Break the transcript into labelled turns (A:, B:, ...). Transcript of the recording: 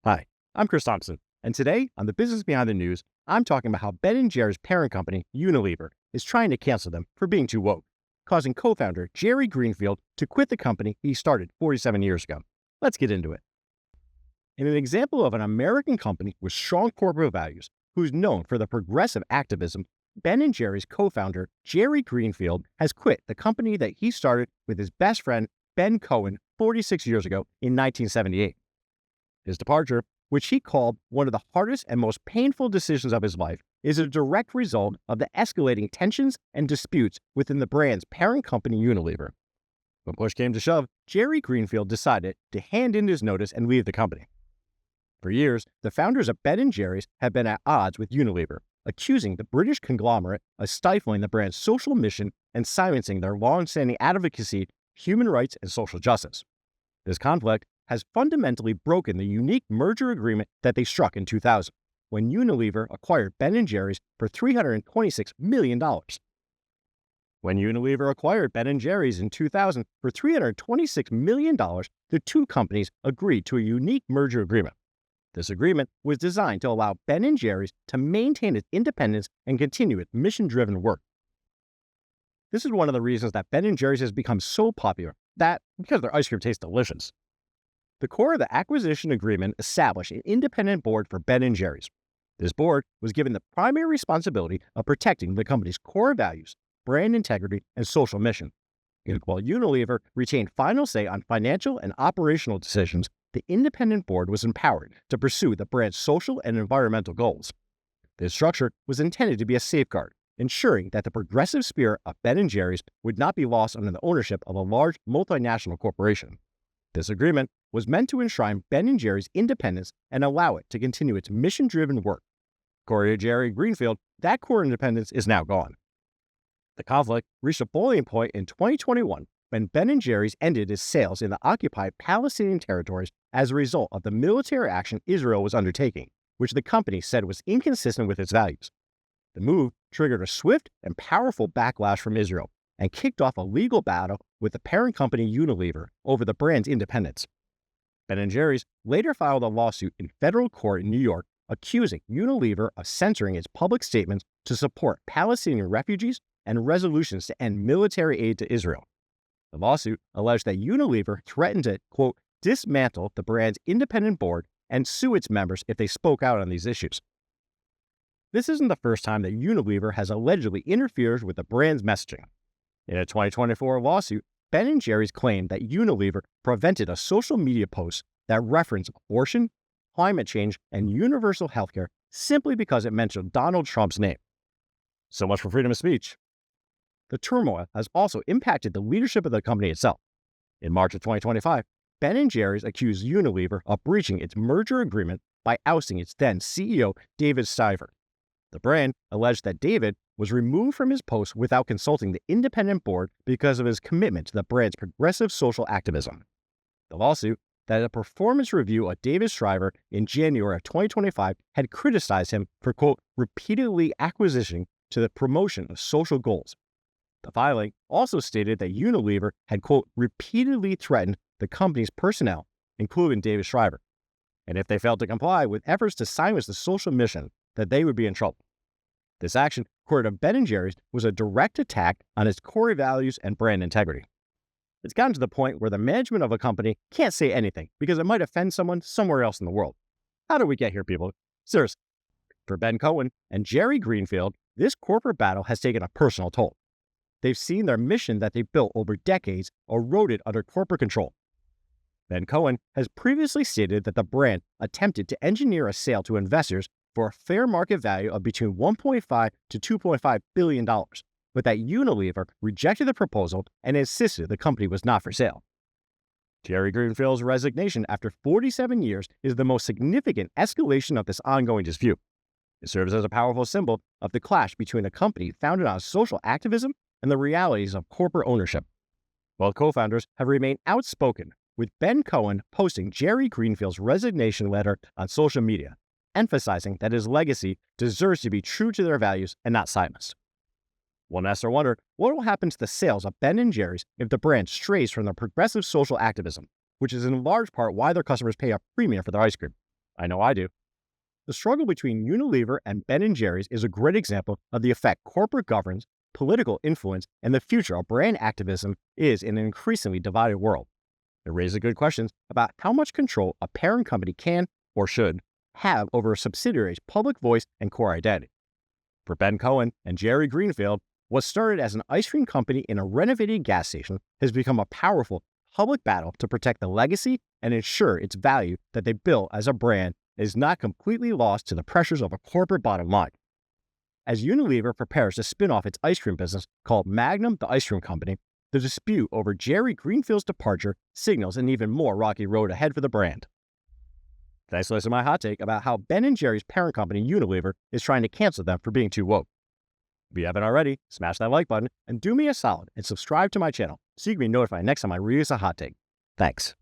A: Hi, I'm Chris Thompson, and today on the Business Behind the News, I'm talking about how Ben & Jerry's parent company, Unilever, is trying to cancel them for being too woke, causing co-founder Jerry Greenfield to quit the company he started 47 years ago. Let's get into it. In an example of an American company with strong corporate values, who's known for the progressive activism, Ben & Jerry's co-founder Jerry Greenfield has quit the company that he started with his best friend Ben Cohen 46 years ago in 1978. His departure, which he called one of the hardest and most painful decisions of his life, is a direct result of the escalating tensions and disputes within the brand's parent company Unilever. When push came to shove, Jerry Greenfield decided to hand in his notice and leave the company. For years, the founders of Ben & Jerry's have been at odds with Unilever, accusing the British conglomerate of stifling the brand's social mission and silencing their long-standing advocacy, human rights, and social justice. This conflict has fundamentally broken the unique merger agreement that they struck in 2000, when Unilever acquired Ben & Jerry's for $326 million. When Unilever acquired Ben & Jerry's in 2000 for $326 million, the two companies agreed to a unique merger agreement. This agreement was designed to allow Ben & Jerry's to maintain its independence and continue its mission-driven work. This is one of the reasons that Ben & Jerry's has become so popular, because their ice cream tastes delicious. The core of the acquisition agreement established an independent board for Ben & Jerry's. This board was given the primary responsibility of protecting the company's core values, brand integrity, and social mission. While Unilever retained final say on financial and operational decisions, the independent board was empowered to pursue the brand's social and environmental goals. This structure was intended to be a safeguard, ensuring that the progressive spirit of Ben & Jerry's would not be lost under the ownership of a large multinational corporation. This agreement was meant to enshrine Ben & Jerry's independence and allow it to continue its mission-driven work. According to Jerry Greenfield, that core independence is now gone. The conflict reached a boiling point in 2021 when Ben & Jerry's ended its sales in the occupied Palestinian territories as a result of the military action Israel was undertaking, which the company said was inconsistent with its values. The move triggered a swift and powerful backlash from Israel and kicked off a legal battle with the parent company Unilever over the brand's independence. Ben & Jerry's later filed a lawsuit in federal court in New York accusing Unilever of censoring its public statements to support Palestinian refugees and resolutions to end military aid to Israel. The lawsuit alleged that Unilever threatened to, quote, dismantle the brand's independent board and sue its members if they spoke out on these issues. This isn't the first time that Unilever has allegedly interfered with the brand's messaging. In a 2024 lawsuit, Ben & Jerry's claimed that Unilever prevented a social media post that referenced abortion, climate change, and universal healthcare simply because it mentioned Donald Trump's name. So much for freedom of speech. The turmoil has also impacted the leadership of the company itself. In March of 2025, Ben & Jerry's accused Unilever of breaching its merger agreement by ousting its then CEO, David Stiver. The brand alleged that David was removed from his post without consulting the independent board because of his commitment to the brand's progressive social activism. The lawsuit, that a performance review of David Shriver in January of 2025 had criticized him for, quote, repeatedly acquiescing to the promotion of social goals. The filing also stated that Unilever had, quote, repeatedly threatened the company's personnel, including David Shriver, and if they failed to comply with efforts to silence the social mission, that they would be in trouble. This action, according to Ben & Jerry's, was a direct attack on its core values and brand integrity. It's gotten to the point where the management of a company can't say anything because it might offend someone somewhere else in the world. How did we get here, people? Seriously. For Ben Cohen and Jerry Greenfield, this corporate battle has taken a personal toll. They've seen their mission that they built over decades eroded under corporate control. Ben Cohen has previously stated that the brand attempted to engineer a sale to investors for a fair market value of between $1.5 to $2.5 billion, but that Unilever rejected the proposal and insisted the company was not for sale. Jerry Greenfield's resignation after 47 years is the most significant escalation of this ongoing dispute. It serves as a powerful symbol of the clash between a company founded on social activism and the realities of corporate ownership. Both co-founders have remained outspoken, with Ben Cohen posting Jerry Greenfield's resignation letter on social media, emphasizing that his legacy deserves to be true to their values and not silenced. One has to wonder what will happen to the sales of Ben & Jerry's if the brand strays from the progressive social activism, which is in large part why their customers pay a premium for their ice cream. I know I do. The struggle between Unilever and Ben & Jerry's is a great example of the effect corporate governance, political influence, and the future of brand activism is in an increasingly divided world. It raises good questions about how much control a parent company can, or should, have over a subsidiary's public voice and core identity. For Ben Cohen and Jerry Greenfield, what started as an ice cream company in a renovated gas station has become a powerful public battle to protect the legacy and ensure its value that they built as a brand is not completely lost to the pressures of a corporate bottom line. As Unilever prepares to spin off its ice cream business called Magnum the Ice Cream Company, the dispute over Jerry Greenfield's departure signals an even more rocky road ahead for the brand. Thanks for listening to my hot take about how Ben & Jerry's parent company Unilever is trying to cancel them for being too woke. If you haven't already, smash that like button and do me a solid and subscribe to my channel so you can be notified next time I release a hot take. Thanks.